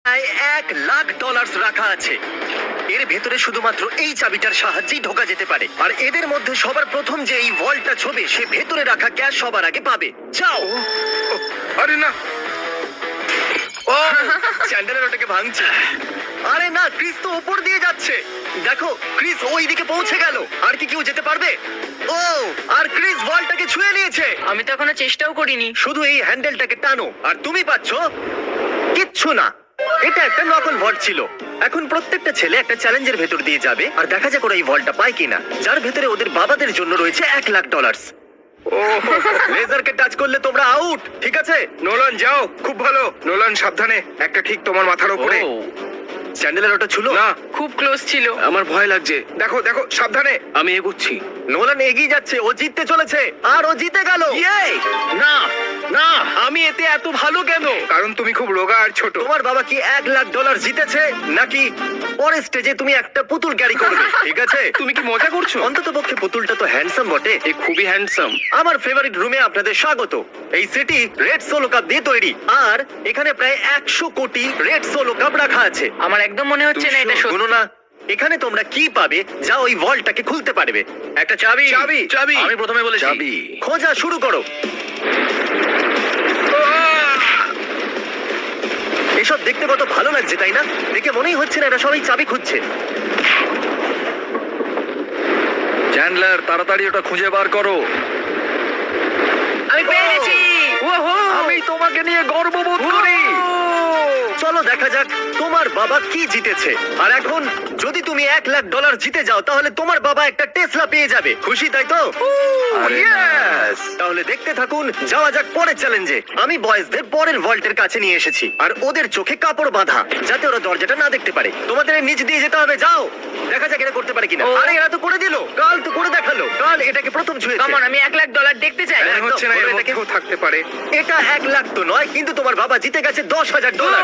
প্রায় $1,00,000 রাখা আছে। এর ভেতরে শুধুমাত্র এই চাবিটার সাহায্যেই ঢোকা যেতে পারে। আর এদের মধ্যে সবার প্রথম যে এই ভল্টটা ছবে সে ভেতরে রাখা ক্যাশ সবার আগে পাবে। যাও। আরে না, ও চ্যান্ডেলার ওটাকে ভাঙছে। আরে না, ক্রিস তো উপর দিয়ে যাচ্ছে। দেখো ক্রিস ওই দিকে পৌঁছে গেল। আর কি কেউ যেতে পারবে? ও, আর ক্রিস বলটাকে ছুঁয়ে নিয়েছে। আমি তো এখনো চেষ্টাও করিনি। শুধু এই হ্যান্ডেলটাকে টানো আর তুমি পাচ্ছ কিচ্ছু না। এটা একটা নকল ভল্ট ছিল। এখন প্রত্যেকটা ছেলে একটা চ্যালেঞ্জের ভেতর দিয়ে যাবে আর দেখা যাক ওরা এই ভল্টটা পায় কিনা, যার ভেতরে ওদের বাবাদের জন্য রয়েছে $1,00,000। ও লেজারকে টাচ করলে তোমরা আউট, ঠিক আছে? নোলান যাও, খুব ভালো। নোলান সাবধানে, একটা ঠিক তোমার মাথার উপরে। চ্যান্ডেলের ওটা ছিল না, খুব ক্লোজ ছিল। আমার ভয় লাগছে। দেখো দেখো, সাবধানে। আমি এগোচ্ছি। নোলান এগিয়ে যাচ্ছে, ও জিততে চলেছে আর ও জিতে গেল। না না, আমি এতে এত ভালো কেন? কারণ তুমি খুব রোগা আর ছোট। তোমার বাবা কি $1,00,000 জিতেছে নাকি পরের স্টেজে তুমি একটা পুতুল ক্যারি করবে? ঠিক আছে, তুমি কি মজা করছো? অন্তত পক্ষে পুতুলটা তো হ্যান্ডসাম বটে। এ খুবই হ্যান্ডসাম। আমার ফেভারিট রুমে আপনাদের স্বাগত। এই সিটি রেড সোলো কাপ দিয়ে তৈরি আর এখানে প্রায় 100 কোটি রেড সোলো কাপ রাখা আছে। আমার একদম মনে হচ্ছে না এটা সত্যি। শুনো না, এখানে তোমরা কি পাবে যা ওই ভল্টটাকে খুলতে পারবে? একটা চাবি। চাবি। চাবি। আমি প্রথমে বলেছি চাবি। খোঁজা শুরু করো। এসব দেখতে কত ভালো লাগছে তাই না? দেখে মনেই হচ্ছে না এরা সবাই চাবি খুঁজছে। চ্যান্ডলার, তাড়াতাড়ি ওটা খুঁজে বার করো। আমি পেয়ে গেছি। ওহো! আমি তোমাকে নিয়ে গর্ববোধ করি। চলো দেখা যাক তোমার বাবা কি জিতেছে। আর এখন যদি তুমি $1,00,000 জিতে যাও তাহলে তোমার বাবা একটা টেসলা পেয়ে যাবে। খুশি তাই তো? আরে Yes! তাহলে দেখতে থাকুন, যাওয়া যাক পরের চ্যালেঞ্জে। আমি বয়েজদের পরের ভল্টের কাছে নিয়ে এসেছি আর ওদের চোখে কাপড় বাঁধা যাতে ওরা দরজাটা না দেখতে পারে। তোমাদের এর নিচ দিয়ে যেতে হবে, যাও। দেখা যাক এরা করতে পারে কিনা। ও। আরে এরা তো করে দিল। কাল তো করে দেখালো। কাল এটাকে প্রথম ছুঁয়েছে। কামন, আমি $1,00,000 দেখতে চাই। হ্যাঁ। মনে হচ্ছে না এর একদম, মধ্যেও থাকতে পারে। এটা 1,00,000 তো নয়, কিন্তু তোমার বাবা জিতে গেছে $10,000।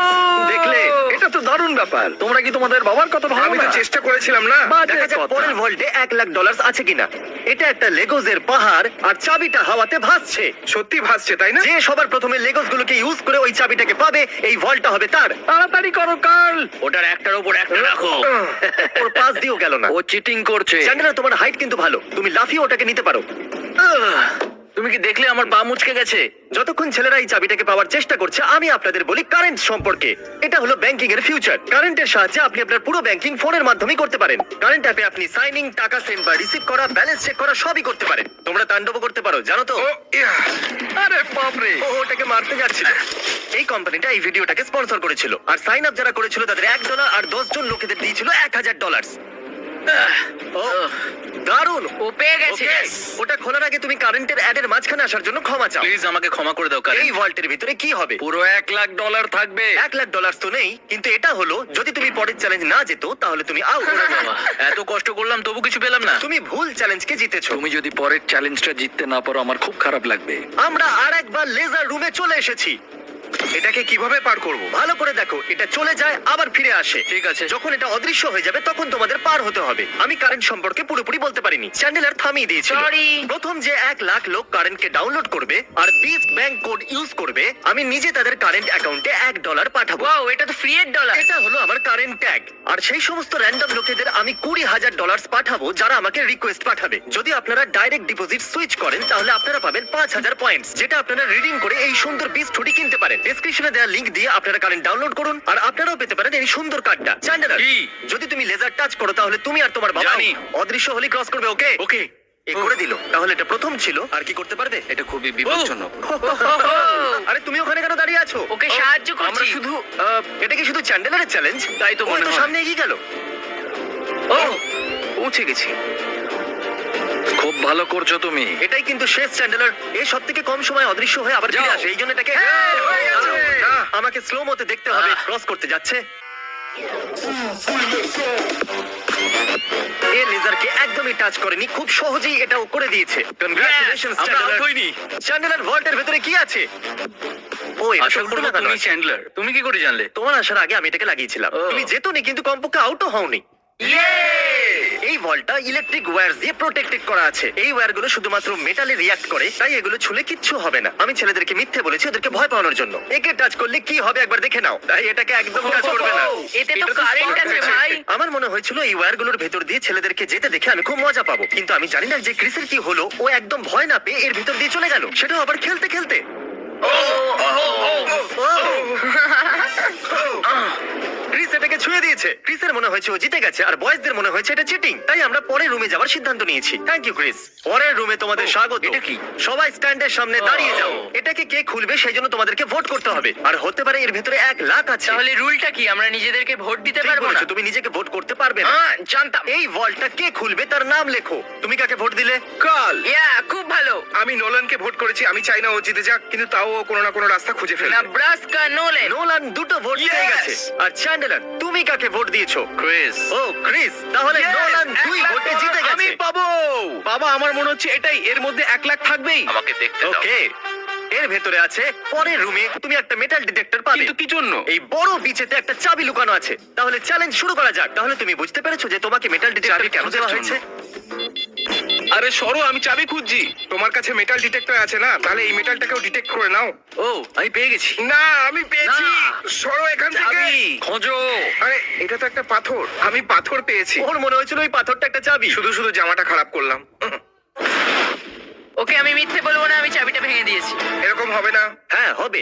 দেখলে? এটা তো দারুণ ব্যাপার। তোমরা কি তোমাদের বাবার কথা ভাবো আমি তো না? চেষ্টা করেছিলাম না। বাজে দেখা যাক কথা। পরের ভল্টে $1,00,000 আছে কিনা। এটা একটা লেগোজের পাহাড় আর চাবিটা হাওয়াতে ভাসছে। সত্যি ভাসছে, তাই না? যে সবার প্রথমে লেগোস গুলোকে ইউজ করে ওই চাবিটাকে পাবে, এই ভল্টটা হবে তার। তাড়াতাড়ি করো কার্ল। ওটার একটার উপর একটা রাখো। ওর পাশ দিয়েও গেল না। ও চিটিং করছে। চ্যান্ডেলার, তোমার হাইট কিন্তু ভালো, তুমি লাফিয়ে ওটাকে নিতে পারো। তুমি কি দেখলে আমার পা মুচকে গেছে? যতক্ষণ ছেলেরা এই চাবিটাকে পাওয়ার চেষ্টা করছে, আমি আপনাদের বলি কারেন্ট সম্পর্কে। এটা হলো ব্যাংকিং এর ফিউচার। কারেন্টের সাহায্যে আপনি আপনার পুরো ব্যাংকিং ফোনের মাধ্যমেই করতে পারেন। কারেন্ট অ্যাপে আপনি সাইনিং, টাকা সেন্ড বা রিসিভ করা, ব্যালেন্স চেক করা সবই করতে পারেন। তোমরা তাণ্ডব করতে পারো, জানো তো? ও ইয়া, আরে বাপরে। ও ওটাকে মারতে যাচ্ছিল। এই কোম্পানিটা এই ভিডিওটাকে স্পন্সর করেছিল আর সাইন আপ যারা করেছিল তাদের $1 আর 10 জন লোকেদের দিয়েছিল $1,000। দারুণ। ও পেয়ে গেছে। Okay, ওটা খোলার আগে তুমি কারেন্টের অ্যাডের মাঝখানে আসার জন্য ক্ষমা চাও। প্লিজ আমাকে ক্ষমা করে দাও এই ভল্টের ভিতরে কি হবে? পুরো $1,00,000 থাকবে। $1,00,000 তো নেই, কিন্তু এটা হলো যদি তুমি পরের চ্যালেঞ্জ না যেত তাহলে তুমি আউট। এত কষ্ট করলাম তবু কিছু পেলাম না। তুমি ভুল চ্যালেঞ্জকে জিতেছো। তুমি যদি পরের চ্যালেঞ্জটা জিততে না পারো আমার খুব খারাপ লাগবে। আমরা আরেকবার লেজার রুমে চলে এসেছি। এটাকে কিভাবে পার করব? ভালো করে দেখো, এটা চলে যায় আবার ফিরে আসে। ঠিক আছে। যখন এটা অদৃশ্য হয়ে যাবে তখন তোমাদের পার হতে হবে। আমি কারেন্ট সম্পর্কে পুরোপুরি বলতে পারিনি, চ্যান্ডেলার থামিয়ে দিয়েছিল। Sorry. প্রথম যে 1,00,000 লোক কারেন্টকে ডাউনলোড করবে আর 20 ব্যাংক কোড ইউজ করবে, আমি নিজে তাদের কারেন্ট অ্যাকাউন্টে $1 পাঠাবো। ওয়াও, এটা তো ফ্রি এর ডলার। এটা হলো আমার কারেন্ট ট্যাগ। আর সেই সমস্ত র্যান্ডম লোকেদের আমি $20,000 পাঠাবো যারা আমাকে রিকোয়েস্ট পাঠাবে। যদি আপনারা ডাইরেক্ট ডিপোজিট সুইচ করেন তাহলে আপনারা পাবেন 5,000 পয়েন্টস, যেটা আপনারা রিডিং করে এই সুন্দর পিস ছুটি কিনতে পারেন। ডেসক্রিপশনে দেওয়া লিংক দিয়ে আপনারা কারেন্ট ডাউনলোড করুন আর আপনারাও পেতে পারেন এই সুন্দর কার্ডটা। চ্যান্ডেলার, কি? যদি তুমি লেজার টাচ করো তাহলে তুমি আর তোমার বাবা জানি। অদৃশ্য হলি ক্রস করবে। ওকে ওকে। এ করে দিল। তাহলে এটা প্রথম ছিল, আর কি করতে পারবে? এটা খুবই বিপজ্জনক। আরে তুমি ওখানে কেন দাঁড়িয়ে আছো? ওকে সাহায্য আমরা করছি। শুধু এটা কি শুধু চ্যান্ডেলারের চ্যালেঞ্জ? তাই তো মনে হয়। সামনে এগিয়ে গেল। ও পৌঁছে গেছি। খুব ভালো করছো তুমি। এটাই কিন্তু শেষ চ্যান্ডেলার। এ সব থেকে কম সময় অদৃশ্য হয়ে আবার ফিরে যাও। আসে, এই জন্য এটাকে হয়ে গেছে। আমাকে স্লো মতে দেখতে হবে। ক্রস করতে যাচ্ছে। এ লেজারকে একদমই টাচ করেনি, খুব সহজেই এটাও করে দিয়েছে। কনগ্রাচুলেশনস আমরা আউট চ্যান্ডেলার। হইনি। চ্যান্ডেলার ভল্টের ভেতরে কি আছে? ও এটা আশা তো করবো উল্টো তুমি নয়। চ্যান্ডলার। তুমি কি করে জানলে? তোমার আসার আগে আমি এটাকে লাগিয়েছিলাম। ও। তুমি যেতনি, কিন্তু কমপক্ষে আউটও হওনি। এই ভলটা ইলেকট্রিক ওয়্যার দিয়ে প্রোটেক্টেড করা আছে। এই ওয়্যারগুলো শুধুমাত্র মেটালে রিঅ্যাক্ট করে, তাই এগুলো ছুলে কিচ্ছু হবে না। আমি ছেলেদেরকে মিথ্যে বলেছি ওদেরকে ভয় পাওয়ানোর জন্য। একে টাচ করলে কি হবে একবার দেখে নাও, তাই এটাকে একদম টাচ করবে না। এতে তো কারেন্ট আছে ভাই। আমার মনে হয়েছিল এই ওয়্যারগুলোর ভেতর দিয়ে ছেলেদেরকে যেতে দেখে আমি খুব মজা পাবো, কিন্তু আমি জানি না যে ক্রিসের কি হলো। ও একদম ভয় না পেয়ে এর ভিতর দিয়ে চলে গেল, সেটাও আবার খেলতে খেলতে। ক্রিস এটাকে ছুঁয়ে দিয়েছে। ক্রিসের মনে হয়েছে ও জিতে গেছে, আর বয়েজদের মনে হয়েছে এটা চিটিং। তাই আমরা পরের রুমে যাওয়ার সিদ্ধান্ত নিয়েছি। Thank you Chris. পরের রুমে তোমাদের স্বাগত। এটা কি? সবাই স্ট্যান্ডের সামনে দাঁড়িয়ে যাও। এটাকে কে খুলবে সেই জন্য তোমাদেরকে ভোট করতে হবে, আর হতে পারে এর ভিতরে 1 লাখ আছে। তাহলে রুলটা কি, আমরা নিজেদেরকে ভোট দিতে ঠিক পারবো না? বলেছো, তুমি নিজেকে ভোট করতে পারবে না। জানতাম। এই ভল্টটা কে খুলবে তার নাম লেখো। তুমি কাকে ভোট দিলে? কাল খুব ভালো। আমি নোলানকে ভোট করেছি। আমি চাই না ও জিতে যাক, কিন্তু তাও ও কোনো না কোনো রাস্তা খুঁজে ফেলবে। নেব্রাস্কা নোলেন। নোলান 2টো ভোট পেয়ে Yes! গেছে। আর চ্যান্ডেলার, তুমি কাকে ভোট দিয়েছো? ক্রিস। ও ক্রিস, তাহলে Yes! নোলান 2 1 লাখ ভোটে ডলার জিতে আমি গেছে। পাবো। বাবা, আমার মনে হচ্ছে এটাই, এর মধ্যে 1 লাখ থাকবেই। আমাকে দেখতে দাও। ওকে, এর ভেতরে আছে পরের রুমে তুমি একটা মেটাল ডিটেক্টর পাবে। কিন্তু কি জন্য? এই বড় বিচেতে একটা চাবি লুকানো আছে। তাহলে চ্যালেঞ্জ শুরু করা যাক। তাহলে তুমি বুঝতে পেরেছো যে তোমাকে মেটাল ডিটেক্টর চাবি কেন খোঁজার দেওয়া জন্য। হয়েছে? আরে সরো, আমি চাবি খুঁজছি। তোমার কাছে মেটাল ডিটেক্টর আছে না? তাহলে এই মেটালটাকেও ডিটেক্ট করে নাও। ও, আমি পেয়ে গেছি। না, আমি পেয়েছি। না। সরো এখান থেকে। চাবি খোঁজো। আরে এটা তো একটা পাথর। আমি পাথর পেয়েছি। ওর মনে হয়েছিল ওই পাথরটা একটা চাবি। শুধু শুধু জামাটা খারাপ করলাম। ওকে, আমি মিথ্যে বলবো না, আমি চাবিটা ভেঙে দিয়েছি। এরকম হবে না। হ্যাঁ হবে।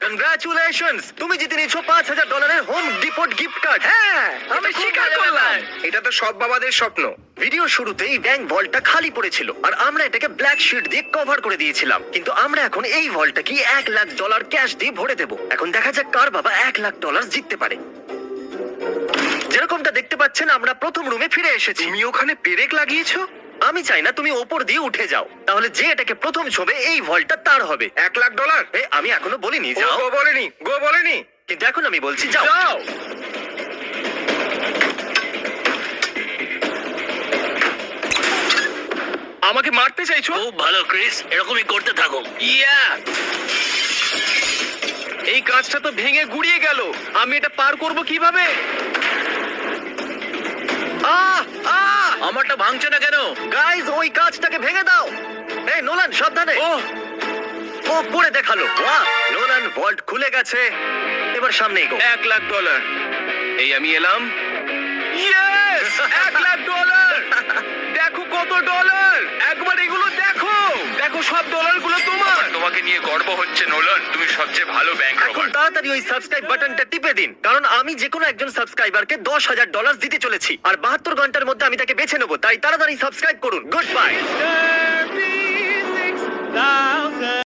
কনগ্রাচুলেশনস, তুমি জিতে নিয়েছো $5000 হোম ডিপোট গিফট কার্ড। হ্যাঁ, আমি এটা খুব স্বীকার ভালো করলাম। ব্যাপার। এটা তো সব বাবাদের স্বপ্ন। ভিডিও শুরুতেই ব্যাংক ভল্টটা খালি পড়েছিল, আর আমরা এটাকে ব্ল্যাক শিট দিয়ে কভার করে দিয়েছিলাম। কিন্তু আমরা এখন এই ভল্টটাকে $1 লাখ ক্যাশ দিয়ে ভরে দেবো। এখন দেখা যাক কার বাবা $1 লাখ জিততে পারে। যেরকমটা দেখতে পাচ্ছেন, আমরা প্রথম রুমে ফিরে এসেছি। তুমি ওখানে পেরেক লাগিয়েছো? আমি চাই না তুমি ওপর দিয়ে উঠে যাও, তাহলে যে এটাকে প্রথম ছবে এই ভল্টটা তার হবে। $1 লাখ? আমি এখনো বলিনি ও যাও, গো বলেনি, গো বলেনি। কিন্তু এখন আমি বলছি যাও। যাও। আমাকে মারতে চাইছো? খুব ভালো ক্রিস, এরকমই করতে থাকো। ইয়া! এই কাঁচটা তো ভেঙে গুড়িয়ে গেল। আমি এটা পার করব কিভাবে? আমারটা ভাঙছে না কেন? গাইজ, ওই কাজটাকে ভেঙে দাও। এই নোলান, সাবধানে। ও করে দেখালো। বাহ, নোলান ভল্ট খুলে গেছে। এবার সামনে এগো। $1 লাখ। এই আমি এলাম। ইয়েস! $1 লাখ। দেখো কত ডলার! একবার এগুলো দেখো। দেখো সব ডলারগুলো তোমার। তোমাকে নিয়ে গর্ব হচ্ছে নোলান, তুমি সবচেয়ে ভালো ব্যাংক এখন রোবার। তাড়াতাড়ি ওই সাবস্ক্রাইব বাটনটা টিপে দিন, কারণ আমি যে কোনো একজন সাবস্ক্রাইবারকে $10,000 দিতে চলেছি, আর 72 ঘন্টার মধ্যে আমি তাকে বেছে নেবো। তাই তাড়াতাড়ি সাবস্ক্রাইব করুন। Good bye.